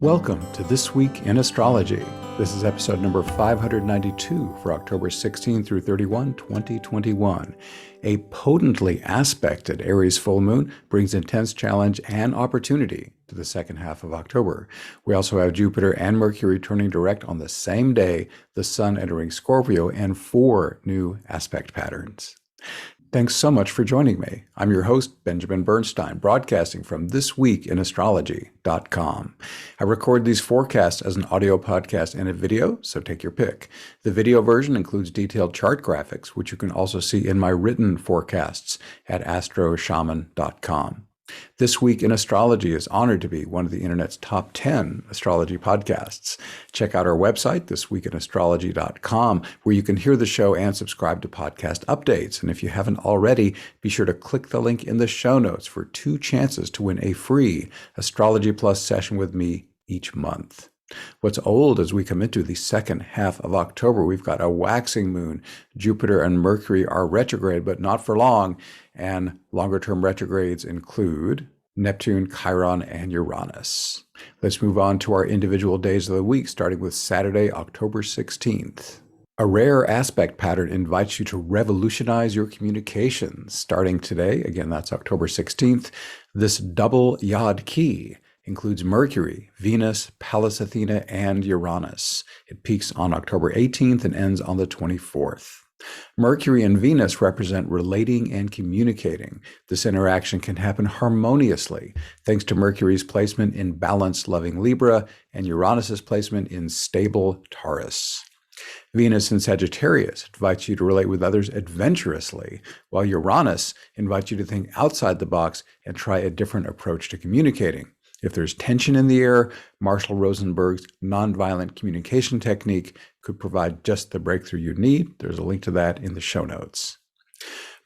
Welcome to This Week in Astrology. This is episode number 592 for October 16 through 31, 2021. A potently aspected Aries full moon brings intense challenge and opportunity to the second half of October. We also have Jupiter and Mercury turning direct on the same day, the Sun entering Scorpio, and 4 new aspect patterns. Thanks so much for joining me. I'm your host, Benjamin Bernstein, broadcasting from thisweekinastrology.com. I record these forecasts as an audio podcast and a video, so take your pick. The video version includes detailed chart graphics, which you can also see in my written forecasts at astroshaman.com. This Week in Astrology is honored to be one of the internet's top 10 astrology podcasts. Check out our website, thisweekinastrology.com, where you can hear the show and subscribe to podcast updates. And if you haven't already, be sure to click the link in the show notes for 2 chances to win a free Astrology Plus session with me each month. What's old as we come into the second half of October, we've got a waxing moon. Jupiter and Mercury are retrograde, but not for long. And longer-term retrogrades include Neptune, Chiron, and Uranus. Let's move on to our individual days of the week, starting with Saturday, October 16th. A rare aspect pattern invites you to revolutionize your communications. Starting today, again, that's October 16th, this double yod key includes Mercury, Venus, Pallas Athena, and Uranus. It peaks on October 18th and ends on the 24th. Mercury and Venus represent relating and communicating. This interaction can happen harmoniously thanks to Mercury's placement in balanced, loving Libra and Uranus's placement in stable Taurus. Venus in Sagittarius invites you to relate with others adventurously, while Uranus invites you to think outside the box and try a different approach to communicating. If there's tension in the air, Marshall Rosenberg's nonviolent communication technique could provide just the breakthrough you need. There's a link to that in the show notes.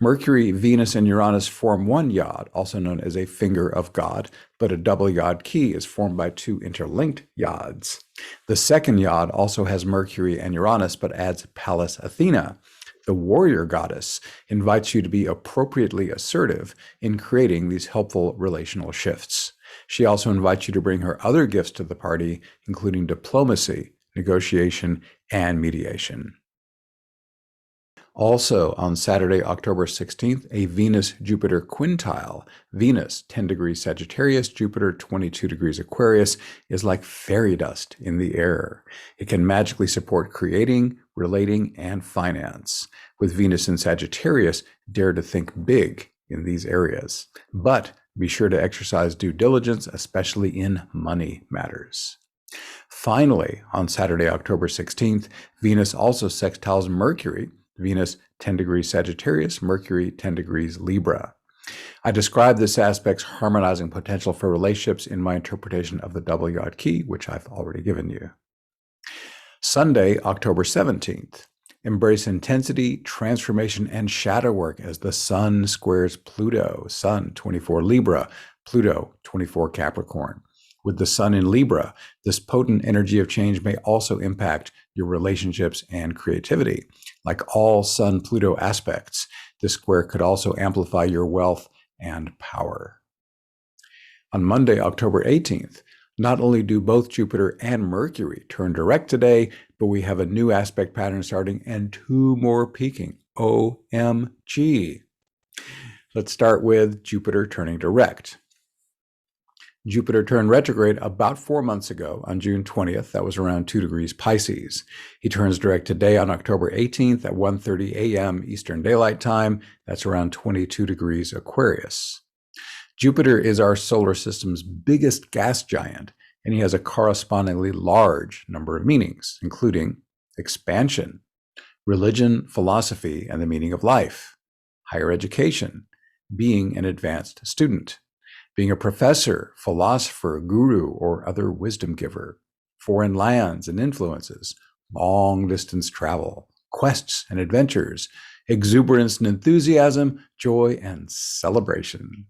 Mercury, Venus, and Uranus form one yod, also known as a finger of God, but a double yod key is formed by 2 interlinked yods. The second yod also has Mercury and Uranus, but adds Pallas Athena. The warrior goddess invites you to be appropriately assertive in creating these helpful relational shifts. She also invites you to bring her other gifts to the party, including diplomacy, negotiation, and mediation. Also on Saturday, October 16th, a Venus-Jupiter quintile. Venus, 10 degrees Sagittarius, Jupiter, 22 degrees Aquarius, is like fairy dust in the air. It can magically support creating, relating, and finance. With Venus in Sagittarius, dare to think big in these areas. But be sure to exercise due diligence, especially in money matters. Finally, on Saturday, October 16th, Venus also sextiles Mercury. Venus, 10 degrees Sagittarius, Mercury, 10 degrees Libra. I describe this aspect's harmonizing potential for relationships in my interpretation of the double yod key, which I've already given you. Sunday, October 17th. Embrace intensity, transformation, and shadow work as the Sun squares Pluto. Sun, 24 Libra, Pluto, 24 Capricorn. With the Sun in Libra, this potent energy of change may also impact your relationships and creativity. Like all Sun-Pluto aspects, this square could amplify amplify your wealth and power. On Monday, October 18th, not only do both Jupiter and Mercury turn direct today, but we have a new aspect pattern starting and 2 more peaking. OMG. Let's start with Jupiter turning direct. Jupiter turned retrograde about 4 months ago on June 20th. That was around 2 degrees Pisces. He turns direct today on October 18th at 1:30 a.m. Eastern Daylight Time. That's around 22 degrees Aquarius. Jupiter is our solar system's biggest gas giant, and he has a correspondingly large number of meanings, including expansion, religion, philosophy, and the meaning of life, higher education, being an advanced student, being a professor, philosopher, guru, or other wisdom giver, foreign lands and influences, long-distance travel, quests and adventures, exuberance and enthusiasm, joy and celebration.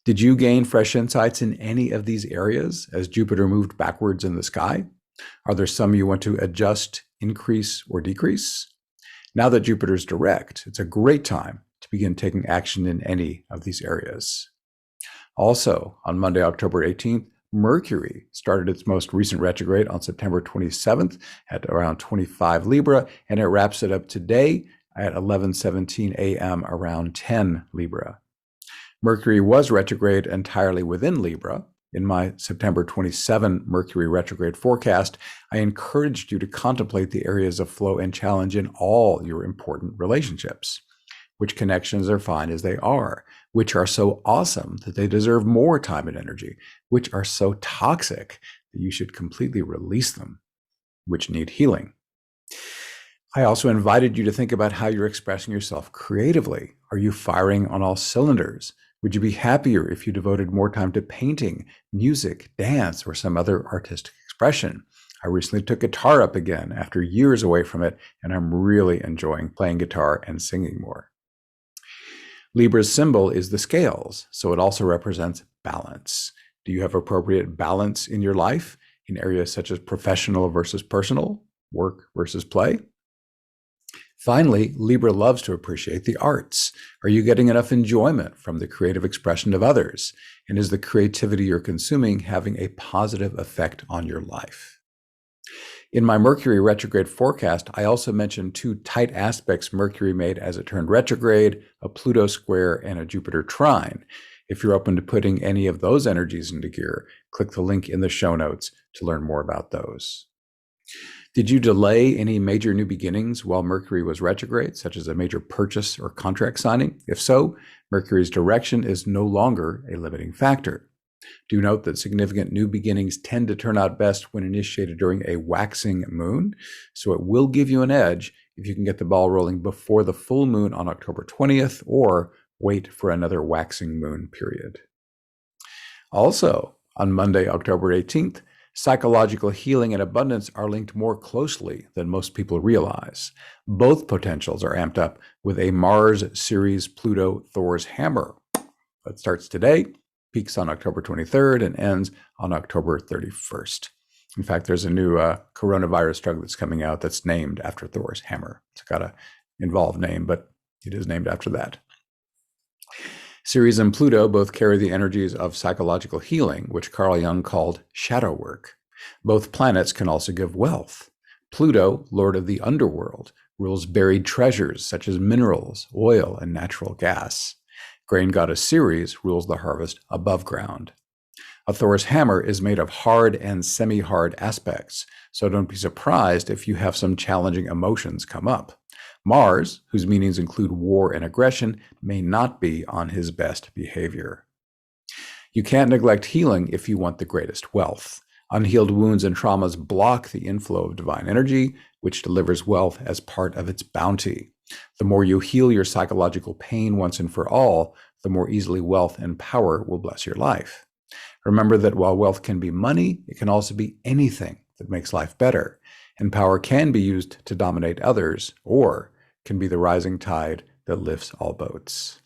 Did you gain fresh insights in any of these areas as Jupiter moved backwards in the sky? Are there some you want to adjust, increase, or decrease? Now that Jupiter's direct, it's a great time to begin taking action in any of these areas. Also, on Monday, October 18th, Mercury started its most recent retrograde on September 27th at around 25 Libra, and it wraps it up today at 11:17 a.m. around 10 Libra. Mercury was retrograde entirely within Libra. In my September 27 Mercury retrograde forecast, I encouraged you to contemplate the areas of flow and challenge in all your important relationships. Which connections are fine as they are, which are so awesome that they deserve more time and energy, which are so toxic that you should completely release them, which need healing. I also invited you to think about how you're expressing yourself creatively. Are you firing on all cylinders? Would you be happier if you devoted more time to painting, music, dance, or some other artistic expression? I recently took guitar up again after years away from it, and I'm really enjoying playing guitar and singing more. Libra's symbol is the scales, so it also represents balance. Do you have appropriate balance in your life in areas such as professional versus personal, work versus play? Finally, Libra loves to appreciate the arts. Are you getting enough enjoyment from the creative expression of others? And is the creativity you're consuming having a positive effect on your life? In my Mercury retrograde forecast, I also mentioned two tight aspects Mercury made as it turned retrograde, a Pluto square and a Jupiter trine. If you're open to putting any of those energies into gear, click the link in the show notes to learn more about those. Did you delay any major new beginnings while Mercury was retrograde, such as a major purchase or contract signing? If so, Mercury's direction is no longer a limiting factor. Do note that significant new beginnings tend to turn out best when initiated during a waxing moon, so it will give you an edge if you can get the ball rolling before the full moon on October 20th or wait for another waxing moon period. Also, on Monday, October 18th, psychological healing and abundance are linked more closely than most people realize. Both potentials are amped up with a Mars Ceres Pluto Thor's hammer that starts today, peaks on October 23rd, and ends on October 31st. In fact, there's a new coronavirus drug that's coming out that's named after Thor's hammer. It's got an involved name, but it is named after that. Ceres and Pluto both carry the energies of psychological healing, which Carl Jung called shadow work. Both planets can also give wealth. Pluto, lord of the underworld, rules buried treasures such as minerals, oil, and natural gas. Grain goddess Ceres rules the harvest above ground. A Thor's hammer is made of hard and semi-hard aspects, so don't be surprised if you have some challenging emotions come up. Mars, whose meanings include war and aggression, may not be on his best behavior. You can't neglect healing if you want the greatest wealth. Unhealed wounds and traumas block the inflow of divine energy, which delivers wealth as part of its bounty. The more you heal your psychological pain once and for all, the more easily wealth and power will bless your life. Remember that while wealth can be money, it can also be anything that makes life better. And power can be used to dominate others, or can be the rising tide that lifts all boats.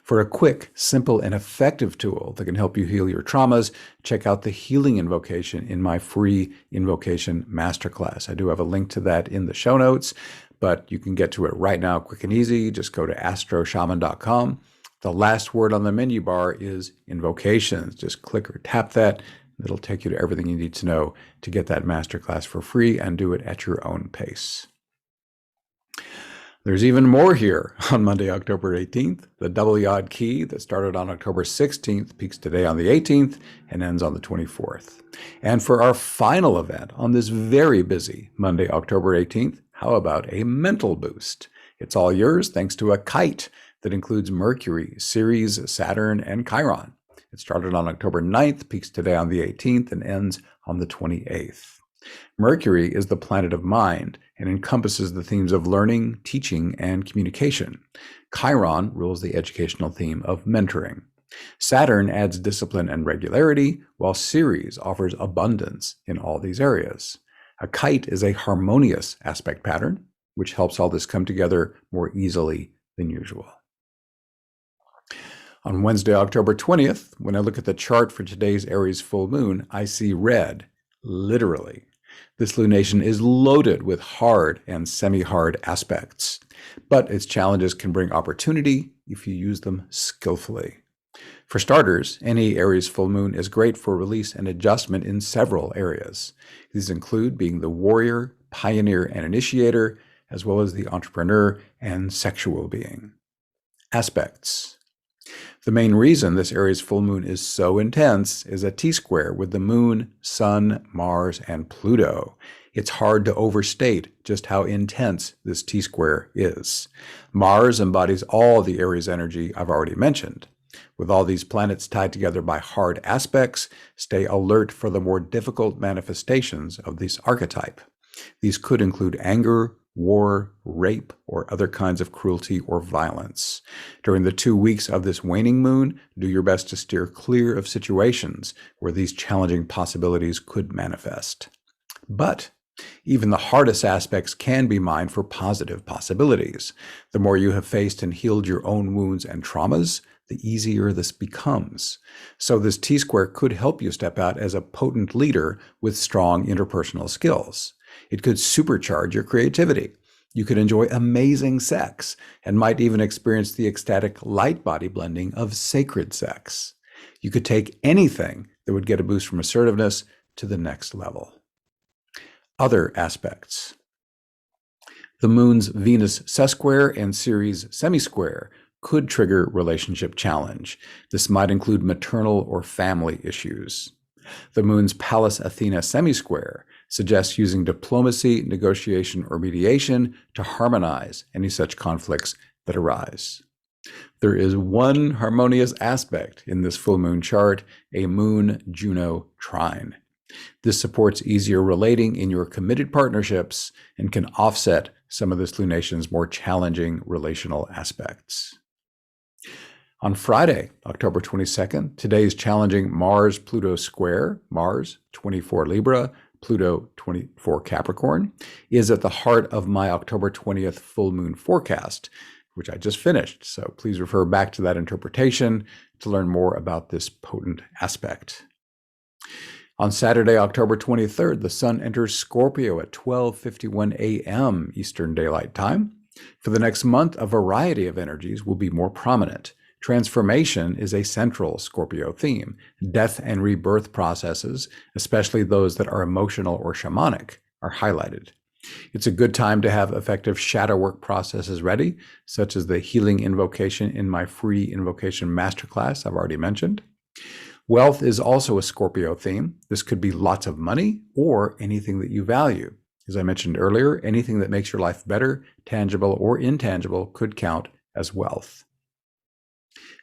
For a quick, simple, and effective tool that can help you heal your traumas, check out the Healing Invocation in my free Invocation Masterclass. I do have a link to that in the show notes, but you can get to it right now, quick and easy. Just go to astroshaman.com. The last word on the menu bar is invocations. Just click or tap that. It'll take you to everything you need to know to get that masterclass for free and do it at your own pace. There's even more here on Monday, October 18th. The double yod key that started on October 16th peaks today on the 18th and ends on the 24th. And for our final event on this very busy Monday, October 18th, how about a mental boost? It's all yours thanks to a kite that includes Mercury, Ceres, Saturn, and Chiron. It started on October 9th, peaks today on the 18th, and ends on the 28th. Mercury is the planet of mind and encompasses the themes of learning, teaching, and communication. Chiron rules the educational theme of mentoring. Saturn adds discipline and regularity, while Ceres offers abundance in all these areas. A kite is a harmonious aspect pattern, which helps all this come together more easily than usual. On Wednesday, October 20th, when I look at the chart for today's Aries full moon, I see red, literally. This lunation is loaded with hard and semi-hard aspects, but its challenges can bring opportunity if you use them skillfully. For starters, any Aries full moon is great for release and adjustment in several areas. These include being the warrior, pioneer, and initiator, as well as the entrepreneur and sexual being. Aspects. The main reason this Aries full moon is so intense is a T-square with the moon, sun, Mars, and Pluto. It's hard to overstate just how intense this T-square is. Mars embodies all the Aries energy I've already mentioned. With all these planets tied together by hard aspects, stay alert for the more difficult manifestations of this archetype. These could include anger, war, rape, or other kinds of cruelty or violence. During the 2 weeks of this waning moon, do your best to steer clear of situations where these challenging possibilities could manifest. But even the hardest aspects can be mined for positive possibilities. The more you have faced and healed your own wounds and traumas, the easier this becomes. So this T-square could help you step out as a potent leader with strong interpersonal skills. It could supercharge your creativity. You could enjoy amazing sex and might even experience the ecstatic light body blending of sacred sex. You could take anything that would get a boost from assertiveness to the next level. Other aspects. The moon's Venus sesquare and Ceres semisquare could trigger relationship challenge. This might include maternal or family issues. The moon's Pallas Athena semisquare suggests using diplomacy, negotiation, or mediation to harmonize any such conflicts that arise. There is one harmonious aspect in this full moon chart, a Moon-Juno trine. This supports easier relating in your committed partnerships and can offset some of this lunation's more challenging relational aspects. On Friday, October 22nd, today's challenging Mars-Pluto square, Mars 24 Libra, Pluto 24 Capricorn, is at the heart of my October 20th full moon forecast, which I just finished. So please refer back to that interpretation to learn more about this potent aspect. On Saturday, October 23rd, the sun enters Scorpio at 12:51 a.m. Eastern Daylight Time. For the next month, a variety of energies will be more prominent. Transformation is a central Scorpio theme. Death and rebirth processes, especially those that are emotional or shamanic, are highlighted. It's a good time to have effective shadow work processes ready, such as the healing invocation in my free invocation masterclass I've already mentioned. Wealth is also a Scorpio theme. This could be lots of money or anything that you value. As I mentioned earlier, anything that makes your life better, tangible or intangible, could count as wealth.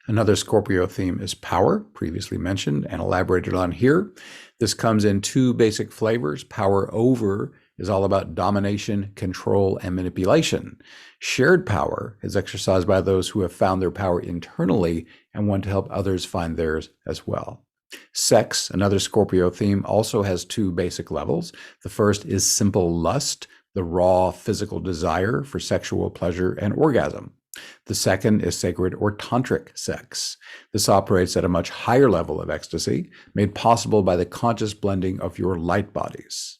Another Scorpio theme is power, previously mentioned and elaborated on here. This comes in two basic flavors. Power over is all about domination, control, and manipulation. Shared power is exercised by those who have found their power internally and want to help others find theirs as well. Sex, another Scorpio theme, also has two basic levels. The first is simple lust, the raw physical desire for sexual pleasure and orgasm. The second is sacred or tantric sex. This operates at a much higher level of ecstasy, made possible by the conscious blending of your light bodies.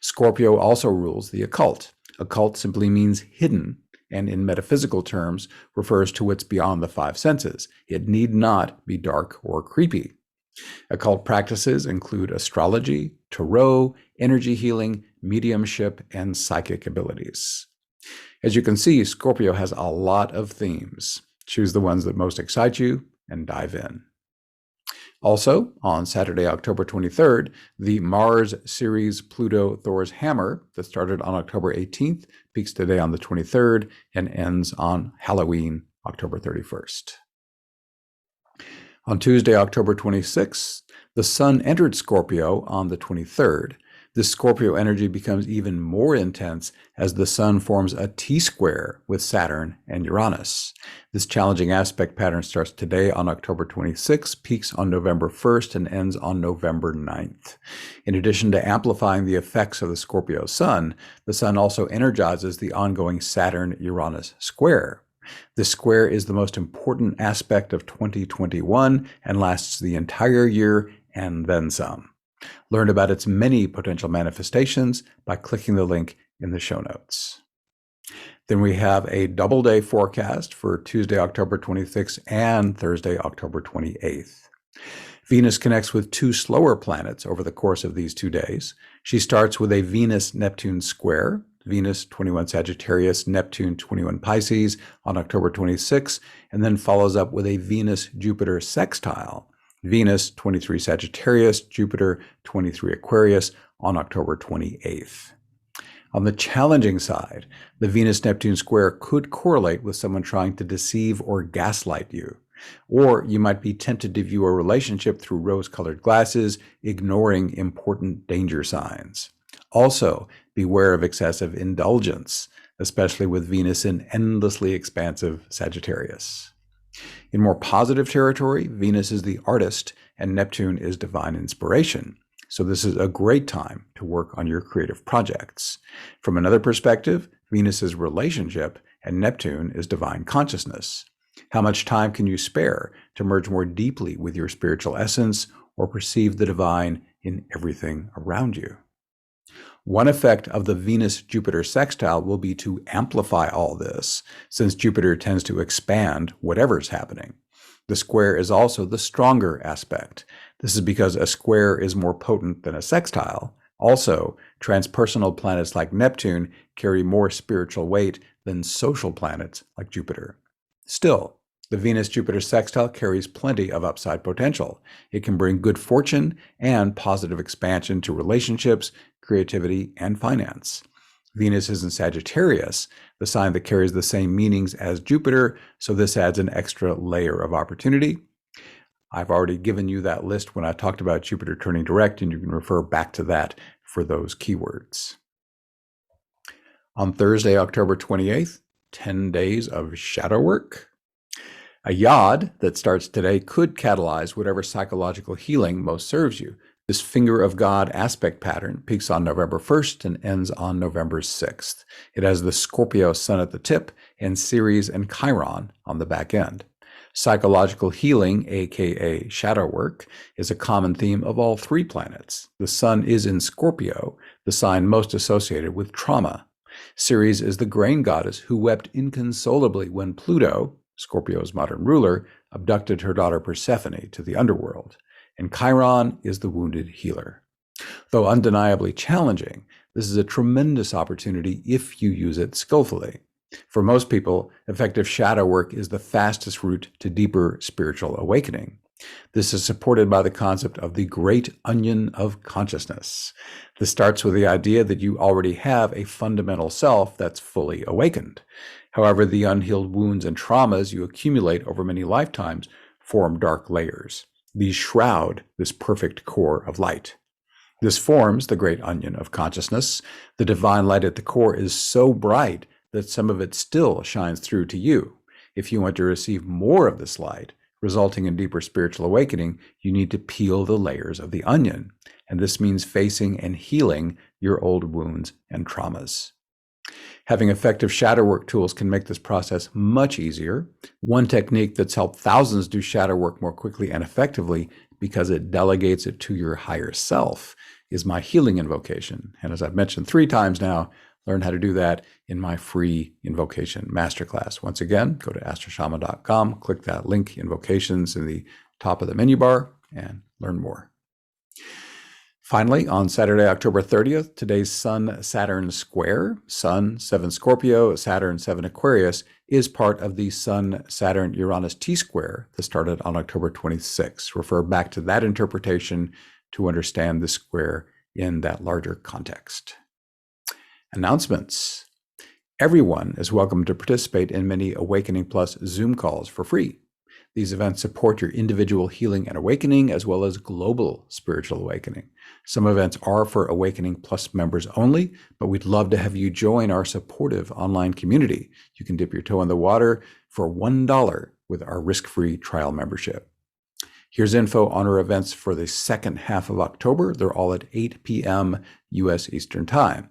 Scorpio also rules the occult. Occult simply means hidden, and in metaphysical terms refers to what's beyond the five senses. It need not be dark or creepy. Occult practices include astrology, tarot, energy healing, mediumship, and psychic abilities. As you can see, Scorpio has a lot of themes. Choose the ones that most excite you and dive in. Also, on Saturday, October 23rd, the Mars Ceres Pluto Thor's Hammer that started on October 18th peaks today on the 23rd and ends on Halloween, October 31st. On Tuesday, October 26th, the sun entered Scorpio on the 23rd. This Scorpio energy becomes even more intense as the sun forms a T-square with Saturn and Uranus. This challenging aspect pattern starts today on October 26th, peaks on November 1st, and ends on November 9th. In addition to amplifying the effects of the Scorpio sun, the sun also energizes the ongoing Saturn-Uranus square. This square is the most important aspect of 2021 and lasts the entire year and then some. Learn about its many potential manifestations by clicking the link in the show notes. Then we have a double day forecast for Tuesday, October 26th and Thursday, October 28th. Venus connects with two slower planets over the course of these 2 days. She starts with a Venus-Neptune square, Venus 21 Sagittarius, Neptune 21 Pisces on October 26th, and then follows up with a Venus-Jupiter sextile, Venus 23 Sagittarius, Jupiter 23 Aquarius on October 28th. On the challenging side, the Venus-Neptune square could correlate with someone trying to deceive or gaslight you. Or you might be tempted to view a relationship through rose-colored glasses, ignoring important danger signs. Also, beware of excessive indulgence, especially with Venus in endlessly expansive Sagittarius. In more positive territory, Venus is the artist and Neptune is divine inspiration. So this is a great time to work on your creative projects. From another perspective, Venus is relationship and Neptune is divine consciousness. How much time can you spare to merge more deeply with your spiritual essence or perceive the divine in everything around you? One effect of the Venus-Jupiter sextile will be to amplify all this, since Jupiter tends to expand whatever's happening. The square is also the stronger aspect. This is because a square is more potent than a sextile. Also, transpersonal planets like Neptune carry more spiritual weight than social planets like Jupiter. Still, the Venus-Jupiter sextile carries plenty of upside potential. It can bring good fortune and positive expansion to relationships, creativity, and finance. Venus is in Sagittarius, the sign that carries the same meanings as Jupiter, so this adds an extra layer of opportunity. I've already given you that list when I talked about Jupiter turning direct, and you can refer back to that for those keywords. On Thursday, October 28th, 10 days of shadow work. A yod that starts today could catalyze whatever psychological healing most serves you. This finger of God aspect pattern peaks on November 1st and ends on November 6th. It has the Scorpio sun at the tip and Ceres and Chiron on the back end. Psychological healing, aka shadow work, is a common theme of all three planets. The sun is in Scorpio, the sign most associated with trauma. Ceres is the grain goddess who wept inconsolably when Pluto, Scorpio's modern ruler, abducted her daughter Persephone to the underworld. And Chiron is the wounded healer. Though undeniably challenging, this is a tremendous opportunity if you use it skillfully. For most people, effective shadow work is the fastest route to deeper spiritual awakening. This is supported by the concept of the great onion of consciousness. This starts with the idea that you already have a fundamental self that's fully awakened. However, the unhealed wounds and traumas you accumulate over many lifetimes form dark layers. These shroud this perfect core of light. This forms the great onion of consciousness. The divine light at the core is so bright that some of it still shines through to you. If you want to receive more of this light, resulting in deeper spiritual awakening, you need to peel the layers of the onion. And this means facing and healing your old wounds and traumas. Having effective shadow work tools can make this process much easier. One technique that's helped thousands do shadow work more quickly and effectively because it delegates it to your higher self is my healing invocation. And as I've mentioned 3 times now, learn how to do that in my free invocation masterclass. Once again, go to astroshaman.com, click that link, invocations, in the top of the menu bar, and learn more. Finally, on Saturday, October 30th, today's Sun-Saturn square, Sun 7 Scorpio, Saturn 7 Aquarius, is part of the Sun-Saturn-Uranus T-square that started on October 26th. Refer back to that interpretation to understand the square in that larger context. Announcements. Everyone is welcome to participate in many Awakening Plus Zoom calls for free. These events support your individual healing and awakening, as well as global spiritual awakening. Some events are for Awakening Plus members only, but we'd love to have you join our supportive online community. You can dip your toe in the water for $1 with our risk-free trial membership. Here's info on our events for the second half of October. They're all at 8 p.m. U.S. Eastern Time.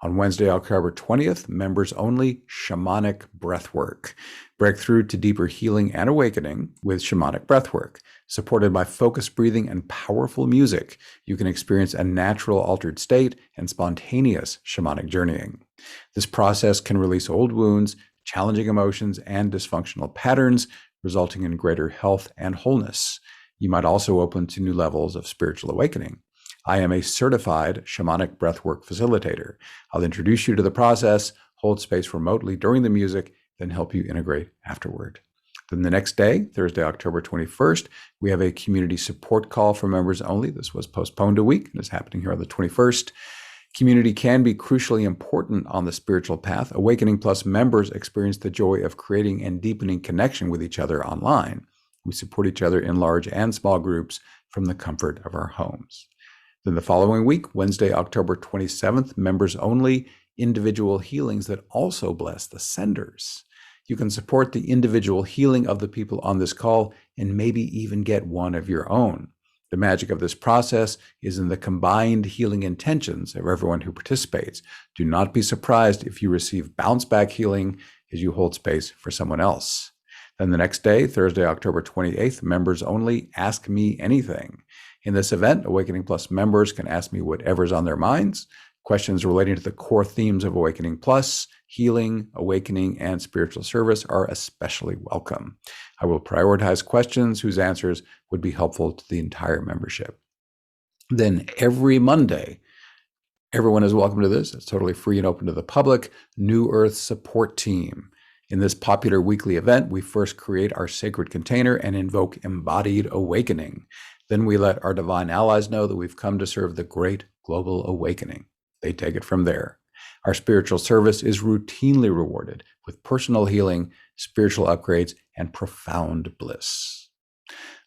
On Wednesday, October 20th, members only shamanic breathwork. Breakthrough to deeper healing and awakening with shamanic breathwork. Supported by focused breathing and powerful music, you can experience a natural altered state and spontaneous shamanic journeying. This process can release old wounds, challenging emotions, and dysfunctional patterns, resulting in greater health and wholeness. You might also open to new levels of spiritual awakening. I am a certified shamanic breathwork facilitator. I'll introduce you to the process, hold space remotely during the music, then help you integrate afterward. Then the next day, Thursday, October 21st, we have a community support call for members only. This was postponed a week and is happening here on the 21st. Community can be crucially important on the spiritual path. Awakening Plus members experience the joy of creating and deepening connection with each other online. We support each other in large and small groups from the comfort of our homes. Then the following week, Wednesday, October 27th, members only, individual healings that also bless the senders. You can support the individual healing of the people on this call and maybe even get one of your own. The magic of this process is in the combined healing intentions of everyone who participates. Do not be surprised if you receive bounce back healing as you hold space for someone else. Then the next day, Thursday, October 28th, members only, Ask Me Anything. In this event, Awakening Plus members can ask me whatever's on their minds. Questions relating to the core themes of Awakening Plus, healing, awakening, and spiritual service are especially welcome. I will prioritize questions whose answers would be helpful to the entire membership. Then every Monday, everyone is welcome to this. It's totally free and open to the public. New Earth Support Team. In this popular weekly event, we first create our sacred container and invoke embodied awakening. Then we let our divine allies know that we've come to serve the great global awakening. They take it from there. Our spiritual service is routinely rewarded with personal healing, spiritual upgrades, and profound bliss.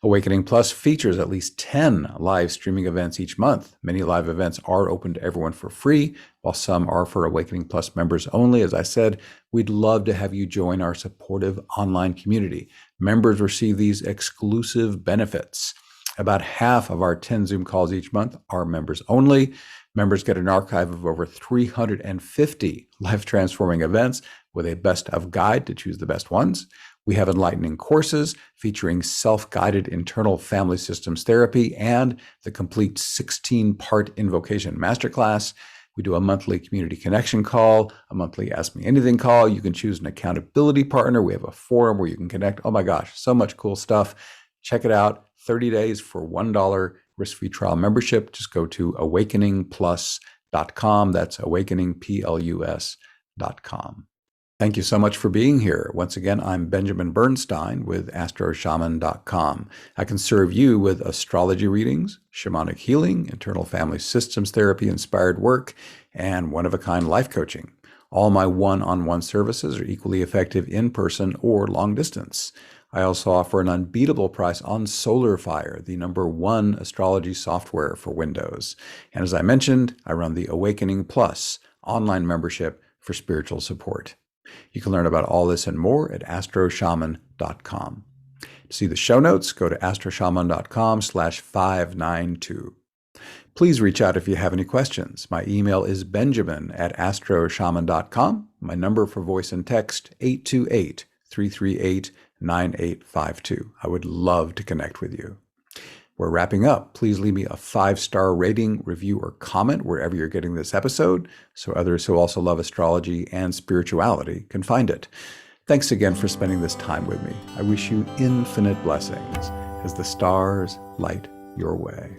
Awakening Plus features at least 10 live streaming events each month. Many live events are open to everyone for free, while some are for Awakening Plus members only. As I said, we'd love to have you join our supportive online community. Members receive these exclusive benefits. About half of our 10 Zoom calls each month are members only. Members get an archive of over 350 life-transforming events with a best-of guide to choose the best ones. We have enlightening courses featuring self-guided internal family systems therapy and the complete 16-part invocation masterclass. We do a monthly community connection call, a monthly Ask Me Anything call. You can choose an accountability partner. We have a forum where you can connect. Oh my gosh, so much cool stuff. Check it out. 30 days for $1 risk-free trial membership. Just go to awakeningplus.com. That's awakeningplus.com. Thank you so much for being here. Once again, I'm Benjamin Bernstein with astroshaman.com. I can serve you with astrology readings, shamanic healing, internal family systems therapy, inspired work, and one-of-a-kind life coaching. All my one-on-one services are equally effective in person or long distance. I also offer an unbeatable price on SolarFire, the #1 astrology software for Windows. And as I mentioned, I run the Awakening Plus online membership for spiritual support. You can learn about all this and more at astroshaman.com. To see the show notes, go to astroshaman.com/592. Please reach out if you have any questions. My email is benjamin@astroshaman.com. My number for voice and text, 828-338-9852. I would love to connect with you. We're wrapping up. Please leave me a 5-star rating, review, or comment wherever you're getting this episode so others who also love astrology and spirituality can find it. Thanks again for spending this time with me. I wish you infinite blessings as the stars light your way.